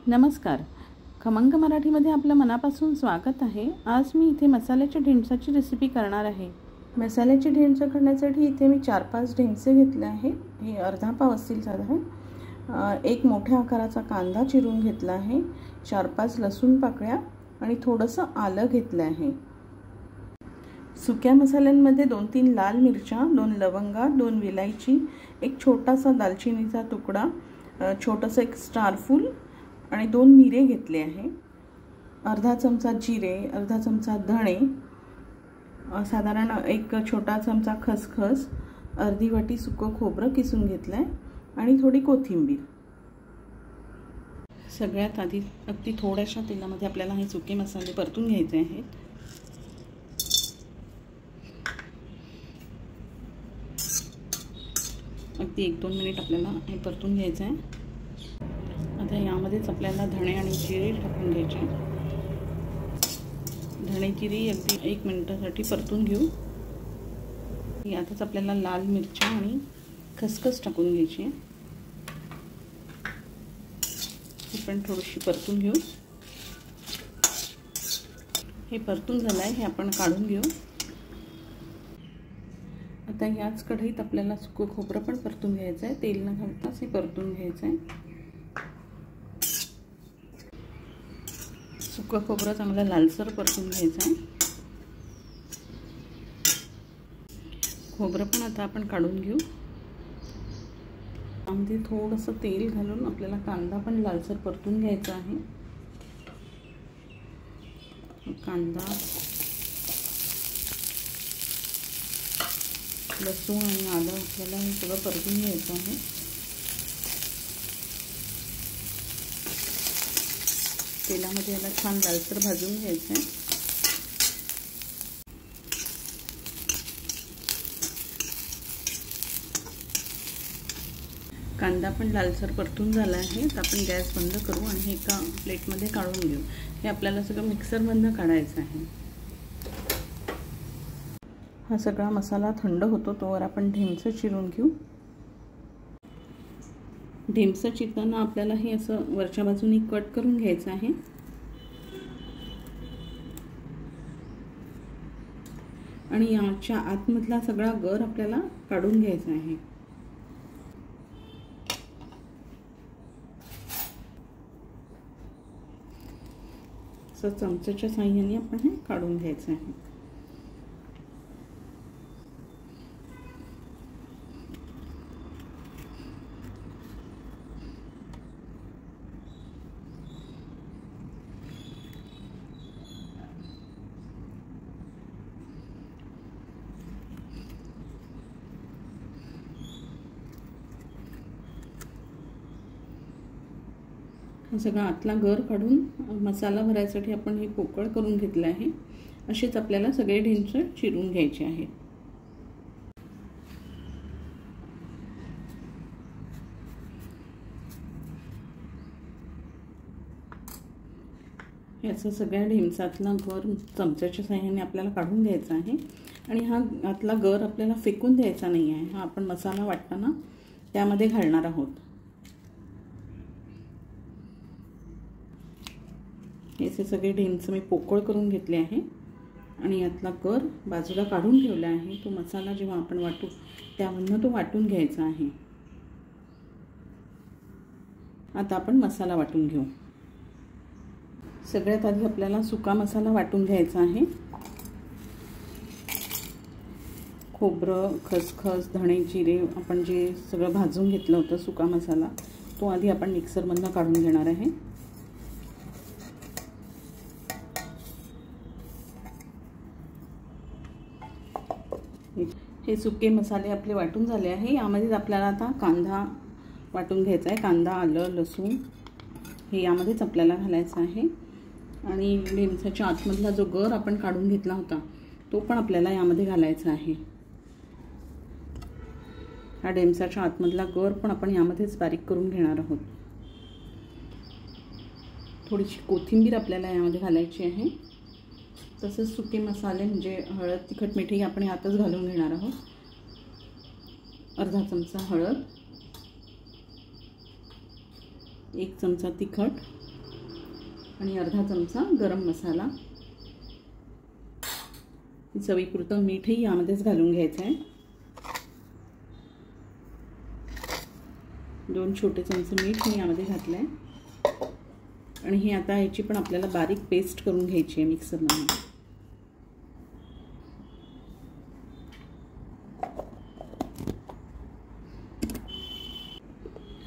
नमस्कार. खमंग मराठीमध्ये आपलं मनापासून स्वागत आहे. आज मी इथे मसाल्याच्या ढेमसाची रेसिपी करणार आहे. मसाल्याची ढेमसं करण्यासाठी इथे मी 4-5 ढेमसे घेतले आहे. हे अर्धा पाव असतील साधारण. एक मोठ्या आकाराचा कांदा चिरून घेतला आहे, 4-5 लसूण पाकळ्या आणि थोडंसं आलं घेतलं आहे. सुक्या मसाल्यांमध्ये 2-3 लाल मिरच्या, 2 लवंगा, 2 विलायची, एक छोटासा दालचिनीचा तुकडा, छोटंसं एक स्टारफूल आणि 2 मिरे घेतले आहे. अर्धा चमचा जिरे, अर्धा चमचा धणे, साधारण एक छोटा चमचा खसखस, अर्धी वाटी सुकं खोबरं किसून घेतलं आहे आणि थोडी कोथिंबीर. सगळ्यात आधी अगदी थोड्याशा तेलामध्ये आपल्याला हे सुके मसाले परतून घ्यायचे आहेत. अगदी 1-2 मिनिट आपल्याला हे परतून घ्यायचं आहे. आता यामध्येच आपल्याला धणे आणि जिरे टाकून घ्यायचे. धणे जिरे अगदी 1 मिनिटासाठी परतून घेऊ. यातच आपल्याला लाल मिरच्या आणि खसखस टाकून घ्यायची. ही पण थोडीशी परतून घेऊ. हे परतून झालं आहे, हे आपण काढून घेऊ. आता याच कढईत आपल्याला सुकं खोबरं पण परतून घ्यायचं आहे. तेल न घालताच हे परतून घ्यायचं आहे. सुकं खोबरं चांगलं लालसर परतून घ्यायचं आहे. खोबरं पण आता आपण काढून घेऊ. त्यामध्ये थोडंसं तेल घालून आपल्याला कांदा पण लालसर परतून घ्यायचा आहे. कांदा, लसूण आणि आलं आपल्याला हे सगळं परतून घ्यायचं आहे. तेलामध्ये याला छान लालसर भाजून घ्यायचं आहे. कांदा पण लालसर परतून झाला आहे. तर आपण गॅस बंद करू आणि हे एका प्लेटमध्ये काढून घेऊ. हे आपल्याला सगळं मिक्सरमधनं काढायचं आहे. हा सगळा मसाला थंड होतो तोवर आपण ढेमसं चिरून घेऊ. ढेमसं चिरताना आपल्याला हे असं वरच्या बाजूने कट करून घ्यायचं आहे. आणि याच्या आतमधला सगळा गर आपल्याला काढून घ्यायचा आहे. असं चमच्याच्या साहाय्याने आपण हे काढून घ्यायचं आहे. हा सगळा आतला गर काढून मसाला भरायसाठी आपण हे पोकळ करून घेतलं आहे. असेच आपल्याला सगळे ढेमसे चिरून घ्यायचे आहेत. याचा सगळ्या ढेमसातला गर चमच्याच्या साहाय्याने आपल्याला काढून घ्यायचा आहे. आणि हा आतला गर आपल्याला फेकून द्यायचा नाही आहे. हा आपण मसाला वाटताना त्यामध्ये घालणार आहोत. याचे सगळे ढेमसे मी पोकळ करून घेतले आहे आणि यातला गर बाजूला काढून ठेवला आहे. तो मसाला जेव्हा आपण वाटू त्यामधनं तो वाटून घ्यायचा आहे. आता आपण मसाला वाटून घेऊ. सगळ्यात आधी आपल्याला सुका मसाला वाटून घ्यायचा आहे. खोबरं, खसखस, धणे, जिरे आपण जे सगळं भाजून घेतलं होतं सुका मसाला तो आधी आपण मिक्सरमधनं काढून घेणार आहे. हे सुके मसाले आपले वाटून झाले आहे. यामध्ये आपल्याला आता कांदा वाटून घ्यायचा आहे. कांदा, आलं, लसूण हे यामध्येच आपल्याला घालायचं आहे. आणि ढेमसाच्या आतमधला जो गर आपण काढून घेतला होता तो पण आपल्याला यामध्ये घालायचा आहे. हा ढेमसाच्या आतमधला गर पण आपण यामध्येच बारीक करून घेणार आहोत. थोडीशी कोथिंबीर आपल्याला यामध्ये घालायची आहे. तसेच सुके मसाले म्हणजे हळद, तिखट, मीठ आपण यातच घालून घेणार आहोत. अर्धा चमचा हळद, 1 चमचा तिखट, आणि अर्धा चमचा गरम मसाला. चवीपुरतं मीठही यामध्येच घालून घ्यायचं आहे. 2 छोटे चमचे मीठ मी यामध्ये घातलं आहे. आणि ही आता ह्याची पण आपल्याला बारीक पेस्ट करून घ्यायची आहे मिक्सरमध्ये.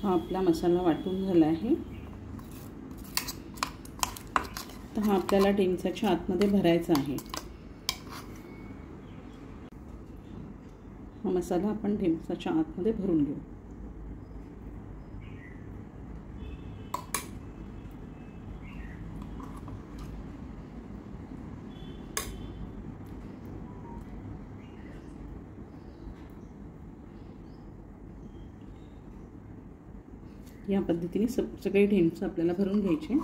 हा आपला मसाला वाटून झाला आहे. तर हा आपल्याला ढेमसाच्या आतमध्ये भरायचा आहे. हा मसाला आपण ढेमसाच्या आतमध्ये भरून घेऊ. या पद्धतीने सगळे ढेमसं आपल्याला भरून घ्यायचे.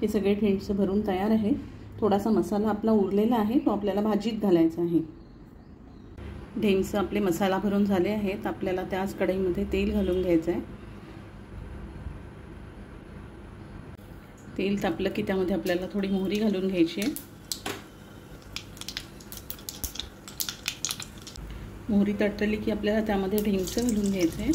हे सगळे ढेमसं भरून तयार आहे. थोडासा मसाला आपला उरलेला आहे, तो आपल्याला भाजीत घालायचा आहे. ढेमसं आपले मसाला भरून झाले आहेत. आपल्याला त्याच कढईमध्ये तेल घालून घ्यायचं आहे. तेल तापलं की त्यामध्ये आपल्याला थोडी मोहरी घालून घ्यायची आहे. मोहरी तडतडली की आपल्याला त्यामध्ये ढेमसं घालून घ्यायचं आहे.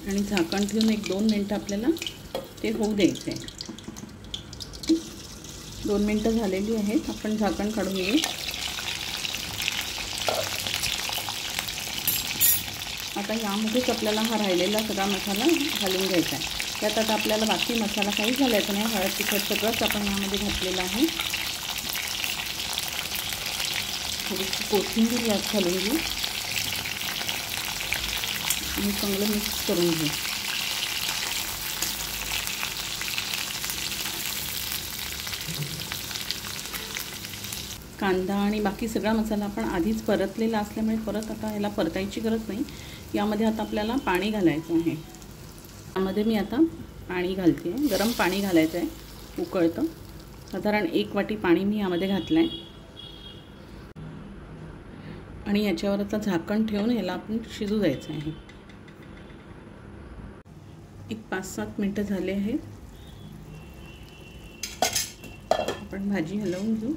आणि झाकण ठेवून 1-2 मिनटं आपल्याला ते होऊ द्यायचे आहे. 2 मिनटं झालेली आहेत. आपण झाकण काढून घेऊ. आता यामध्येच आपल्याला हा राहिलेला सगळा मसाला घालून घ्यायचा आहे. त्यात आता आपल्याला बाकी मसाला काहीच घालायचा नाही. हळद तिखट सगळंच आपण यामध्ये घातलेलं आहे. थोडीशी कोथिंबीर यात घालून घेऊ आणि चांगलं मिक्स करून घेऊ. कांदा आणि बाकी सगळा मसाला आपण आधीच परतलेला असल्यामुळे परत आता याला परतायची गरज नाही. यामध्ये आता आपल्याला पाणी घालायचं आहे. यामध्ये मी आता पाणी घालते आहे. गरम पाणी घालायचं आहे, उकळतं. साधारण 1 वाटी पाणी मी यामध्ये घातलं आहे. आणि याच्यावर आता झाकण ठेवून याला आपण शिजू द्यायचं आहे. 5-7 मिनटं झाले आहेत. आपण भाजी हलवून घेऊ.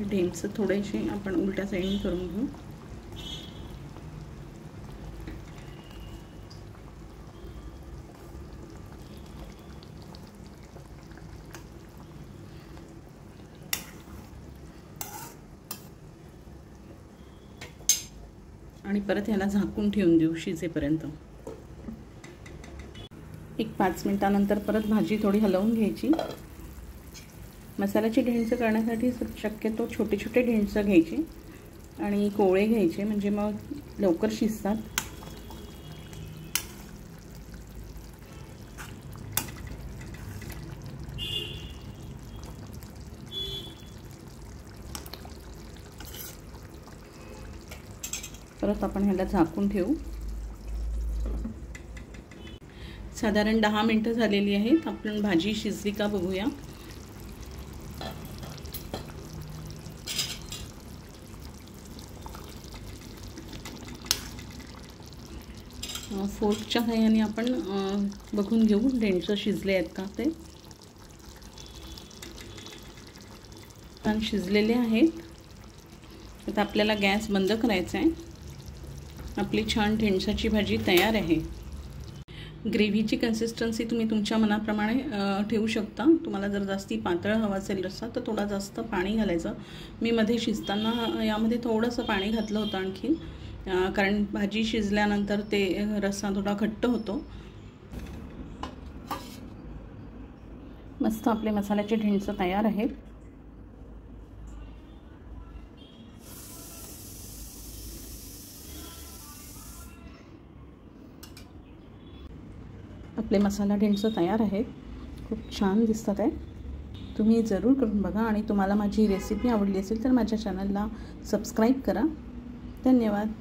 ढेमसं थोडेसे आपण उलट्या साईडने करून घेऊ. आणि परत ह्याला झाकून ठेवून देऊ शिजेपर्यंत. 5 मिनिटानंतर परत भाजी थोडी हलवून घ्यायची. मसाल्याची ढेणसं करण्यासाठी शक्यतो छोटे छोटे ढेणसं घ्यायचे आणि कोवळे घ्यायचे, म्हणजे मग लवकर शिजतात. परत आपण ह्याला झाकून ठेवू. साधारण 10 मिनिटं झालेली आहेत. आपण भाजी शिजली का बघूया. फोर्कच्या सहाय्याने आपण बघून घेऊ ढेणसं शिजले आहेत का ते. छान शिजलेले आहेत. आता आपल्याला गॅस बंद करायचा आहे. आपली छान ढेणसाची भाजी तयार आहे. ग्रेव्हीची कन्सिस्टन्सी तुम्ही तुमच्या मनाप्रमाणे ठेवू शकता. तुम्हाला जर जास्ती पातळ हवा असेल रस्सा तर थोडा जास्त पाणी घालायचं. मी मध्ये शिजताना यामध्ये थोडंसं पाणी घातलं होतं आणखी, कारण भाजी शिजल्यानंतर ते रस्सा थोडा घट्ट होतो. मस्त आपले मसाल्याचे ढेंचं तयार आहेत. आपले मसाला ढेंचं तयार आहेत. खूप छान दिसतात आहे. तुम्ही जरूर करून बघा आणि तुम्हाला माझी रेसिपी आवडली असेल तर माझ्या चॅनलला सबस्क्राईब करा. धन्यवाद.